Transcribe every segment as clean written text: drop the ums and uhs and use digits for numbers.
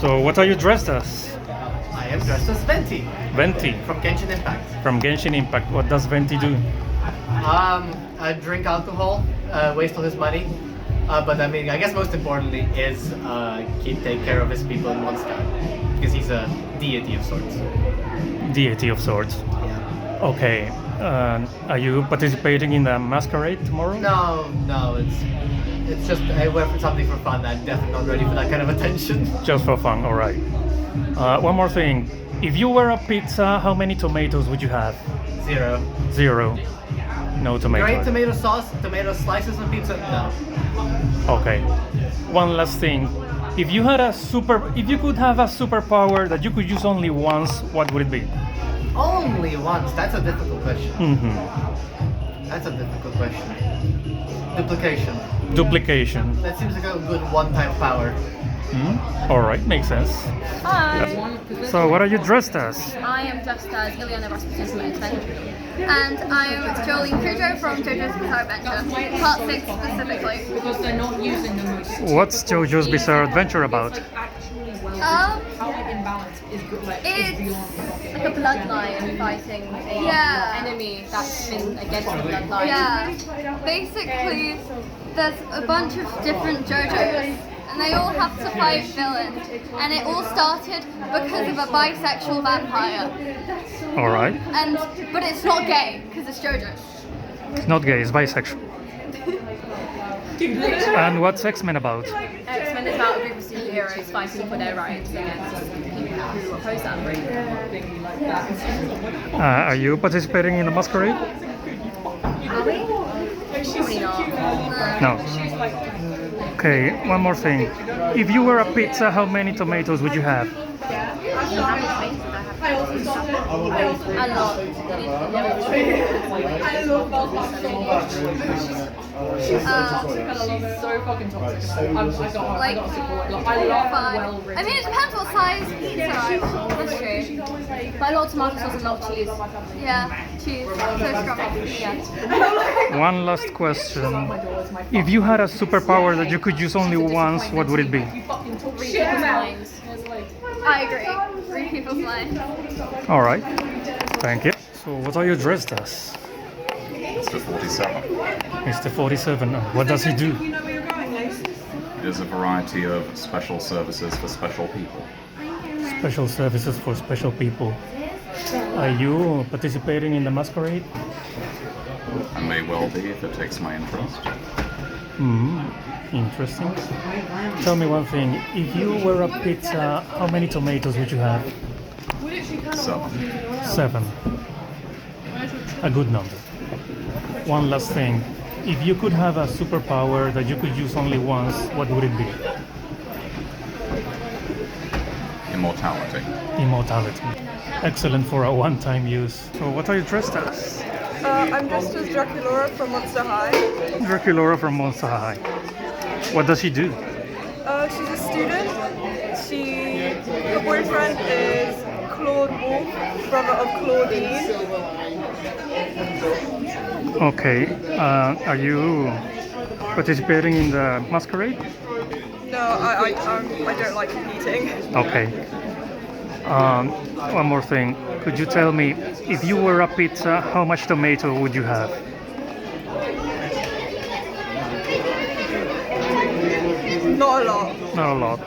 So what are you dressed as? I am dressed as Venti Venti from Genshin Impact. from Genshin Impact. What does Venti do? I drink alcohol, waste all his money, but I mean, I guess most importantly is take care of his people in one sky, because he's a deity of sorts. Deity of sorts. Yeah. Okay. Are you participating in the masquerade tomorrow? No, it's just I went for something for fun. I'm definitely not ready for that kind of attention. Just for fun, all right. One more thing. If you were a pizza, how many tomatoes would you have? 0. 0. No tomato. Great tomato sauce, tomato slices on pizza? No. Okay. One last thing. If you could have a superpower that you could use only once, what would it be? Only once? That's a difficult question. Mm-hmm. That's a difficult question. Duplication. Duplication. That seems like a good one-time power. All right, makes sense. Hi. So what are you dressed as? I am dressed as Ileana Rasmussen from X-Men. And I am Jolene Jojo from Jojo's Bizarre Adventure, Part 6 specifically. Because they're not using the most. What's JoJo's Bizarre Adventure about? How imbalance is good, like, is It's beyond. like a bloodline fighting a enemy that's been against the bloodline. Yeah. Basically, there's a bunch of different JoJos, and they all have to fight villains. And it all started because of a bisexual vampire. All right. But it's not gay because it's JoJo. It's not gay, it's bisexual. And what's X-Men about? X-Men is about a group of superheroes fighting for their rights against people who oppose that. Are you participating in the masquerade? Are we? Probably not. No. Okay, one more thing. If you were a pizza, how many tomatoes would you have? A lot. She's so fucking toxic. I got support. Like, I love well written. I mean, it depends what size pizza I want. That's true. But a lot of tomato sauce and a lot of cheese. Yeah, cheese. So strong. Yeah. One last question. If you had a superpower that you could use only once, what would it be? Read people's minds. I agree. Read people's minds. All right. Thank you. So what are you dressed as? Mr. 47. Mr. 47. What does he do? It is a variety of special services for special people. Special services for special people. Are you participating in the masquerade? I may well be if it takes my interest. Interesting. Tell me one thing. If you were a pizza, how many tomatoes would you have? 7. 7. A good number. One last thing. If you could have a superpower that you could use only once, what would it be? Immortality. Immortality. Excellent for a one-time use. So what are you dressed as? I'm dressed as Draculaura from Monster High. Draculaura from Monster High. What does she do? She's a student. Her boyfriend is Claude Wolf, brother of Claudine. Okay. Are you participating in the masquerade? No, I don't like competing. Okay. One more thing. Could you tell me, if you were a pizza, how much tomato would you have? Not a lot. Not a lot.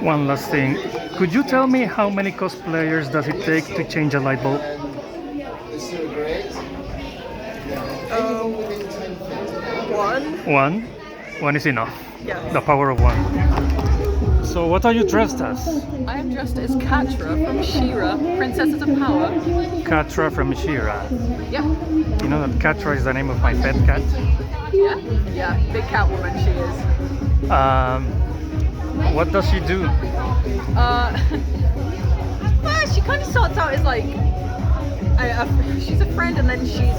One last thing. Could you tell me how many cosplayers does it take to change a light bulb? One. One? One is enough. Yes. The power of one. So what are you dressed as? I am dressed as Katra from She-Ra, Princesses of Power. Katra from She-Ra. Yeah. You know that Katra is the name of my pet cat? Yeah, big cat woman she is. What does she do? She kind of starts out as like, she's a friend and then she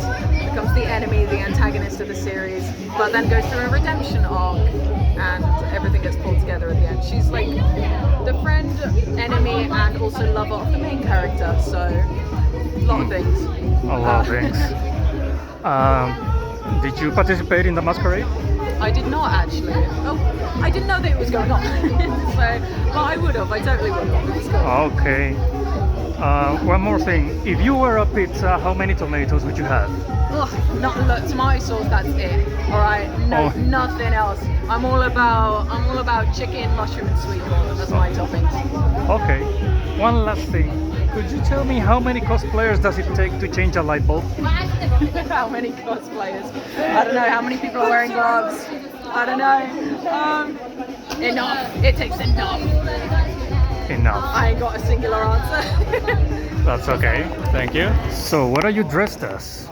becomes the enemy, the antagonist of the series, but then goes through a redemption arc and everything gets pulled together at the end. She's like the friend, enemy, and also lover of the main character, so a lot of things. A lot of things. Did you participate in the masquerade? I did not actually. Oh, I didn't know that it was going on. but I would have. I totally would have. It was cool. Okay. One more thing. If you were a pizza, how many tomatoes would you have? Ugh, not look, tomato sauce. That's it. All right, no, Oh. nothing else. I'm all about chicken, mushroom, and sweet corn. That's my toppings. Okay. One last thing. Could you tell me how many cosplayers does it take to change a light bulb? How many cosplayers? I don't know. How many people are wearing gloves? I don't know. Enough. It takes enough. Enough. I ain't got a singular answer. That's okay. Thank you. So, what are you dressed as?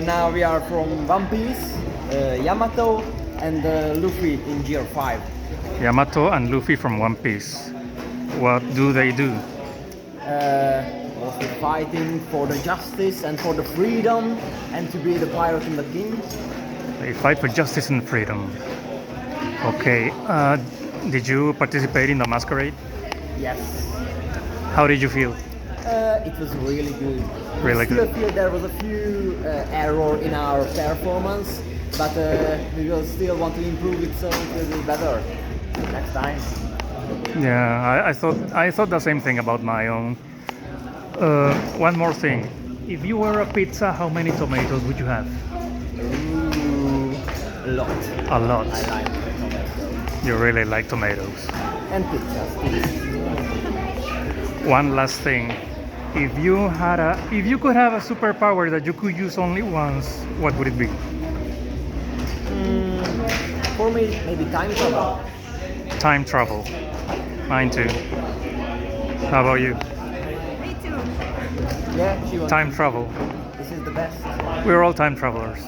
Now we are from One Piece, Yamato, and Luffy in Gear 5. Yamato and Luffy from One Piece. What do they do? Mostly fighting for the justice and for the freedom, and to be the pirate and the king. They fight for justice and freedom. Okay. Did you participate in the masquerade? Yes. How did you feel? It was really good. Really I still good. feel there was a few error in our performance, but we will still want to improve it so it will be better next time. Yeah, I thought the same thing about my own. One more thing. If you were a pizza, how many tomatoes would you have? Ooh, a lot. A lot. I like tomatoes. You really like tomatoes. And pizzas, please. One last thing. If you could have a superpower that you could use only once, what would it be? For me, maybe time travel. Time travel. Mine too. How about you? Yeah, she wants. Time travel. This is the best. We're all time travelers.